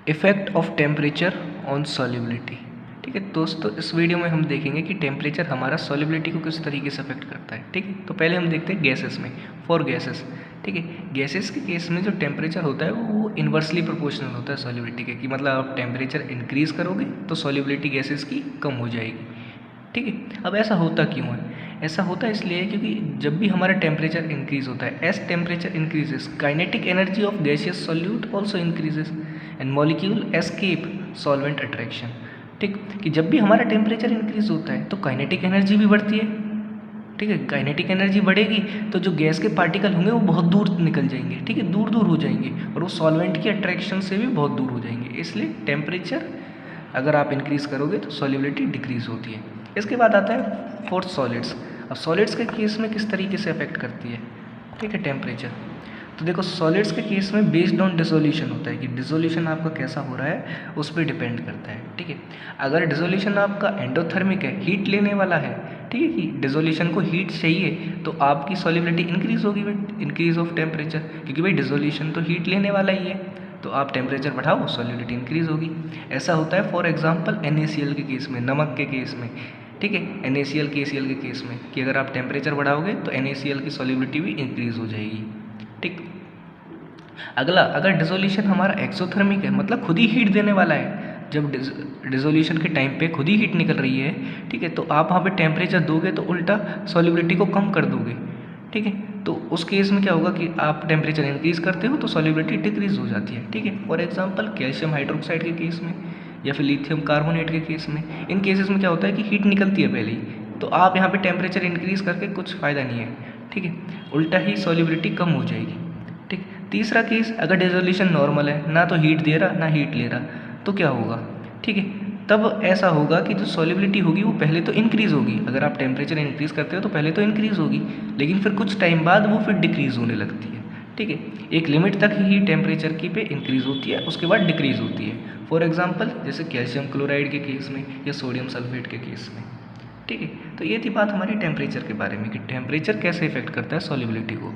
Effect of temperature on solubility. ठीक है दोस्तों, इस वीडियो में हम देखेंगे कि टेम्परेचर हमारा सॉल्युबिलिटी को किस तरीके से अफेक्ट करता है। ठीक है, तो पहले हम देखते हैं गैसेस में, फॉर गैसेस। ठीक है, गैसेस के केस में जो टेम्परेचर होता है वो इन्वर्सली प्रोपोर्शनल होता है सॉल्युबिलिटी के, कि मतलब आप टेम्परेचर इंक्रीज़ करोगे तो सॉल्युबिलिटी गैसेस की कम हो जाएगी। ठीक है, अब ऐसा होता क्यों है? ऐसा होता है इसलिए क्योंकि जब भी हमारा टेम्परेचर इंक्रीज होता है, as temperature increases kinetic energy of gaseous solute also increases and molecule escape solvent attraction. ठीक, कि जब भी हमारा टेम्परेचर इंक्रीज होता है तो काइनेटिक एनर्जी भी बढ़ती है। ठीक है, काइनेटिक एनर्जी बढ़ेगी तो जो गैस के पार्टिकल होंगे वो बहुत दूर निकल जाएंगे। ठीक है, दूर दूर हो जाएंगे और वो सॉल्वेंट की अट्रैक्शन से भी बहुत दूर हो जाएंगे। इसलिए टेम्परेचर अगर आप इंक्रीज़ करोगे तो सॉल्युबिलिटी डिक्रीज़ होती है। इसके बाद आता है फोर्थ सॉलिड्स। अब सॉलिड्स के केस में किस तरीके से अफेक्ट करती है, ठीक है, टेम्परेचर। तो देखो सॉलिड्स के केस में बेस्ड ऑन डिसोल्यूशन होता है, कि डिसोल्यूशन आपका कैसा हो रहा है उस पर डिपेंड करता है। ठीक है, अगर डिसोल्यूशन आपका एंडोथर्मिक है, हीट लेने वाला है, ठीक है, कि डिसोल्यूशन को हीट चाहिए तो आपकी सॉल्युबिलिटी इंक्रीज होगी विद इंक्रीज ऑफ टेम्परेचर, क्योंकि भाई डिसोल्यूशन तो हीट लेने वाला ही है, तो आप टेम्परेचर बढ़ाओ सॉल्युबिलिटी इंक्रीज होगी। ऐसा होता है फॉर एग्जांपल NaCl के केस में, नमक के केस में। ठीक है, NaCl KCl के केस में, कि अगर आप टेम्परेचर बढ़ाओगे तो NaCl की सॉल्युबिलिटी भी इंक्रीज हो जाएगी। ठीक, अगला, अगर डिसोल्यूशन हमारा एक्सोथर्मिक है, मतलब खुद ही हीट देने वाला है, जब डिसोल्यूशन के टाइम पे खुद ही हीट निकल रही है, ठीक है, तो आप वहाँ पे टेम्परेचर दोगे तो उल्टा सॉल्युबिलिटी को कम कर दोगे। ठीक है, तो उस केस में क्या होगा कि आप टेम्परेचर इंक्रीज़ करते हो तो सॉल्युबिलिटी डिक्रीज़ हो जाती है। ठीक है, फॉर एग्जांपल कैल्शियम हाइड्रोक्साइड के केस में या फिर लिथियम कार्बोनेट के केस में, इन केसेस में क्या होता है कि हीट निकलती है पहले ही, तो आप यहाँ पे टेम्परेचर इंक्रीज़ करके कुछ फ़ायदा नहीं है। ठीक है, उल्टा ही सॉल्युबिलिटी कम हो जाएगी। ठीक, तीसरा केस, अगर डिसोल्यूशन नॉर्मल है, ना तो हीट दे रहा ना हीट ले रहा, तो क्या होगा? ठीक है, तब ऐसा होगा कि जो सॉल्युबिलिटी होगी वो पहले तो इंक्रीज़ होगी। अगर आप टेम्परेचर इंक्रीज़ करते हो तो पहले तो इंक्रीज़ होगी, लेकिन फिर कुछ टाइम बाद वो फिर डिक्रीज़ होने लगती है। ठीक है, एक लिमिट तक ही टेम्परेचर की पे इंक्रीज़ होती है, उसके बाद डिक्रीज़ होती है। फॉर एग्जांपल जैसे कैल्शियम क्लोराइड के केस में या सोडियम सल्फेट के केस में। ठीक है, तो ये थी बात हमारी टेम्परेचर के बारे में, कि टेम्परेचर कैसे इफेक्ट करता है सॉल्युबिलिटी को।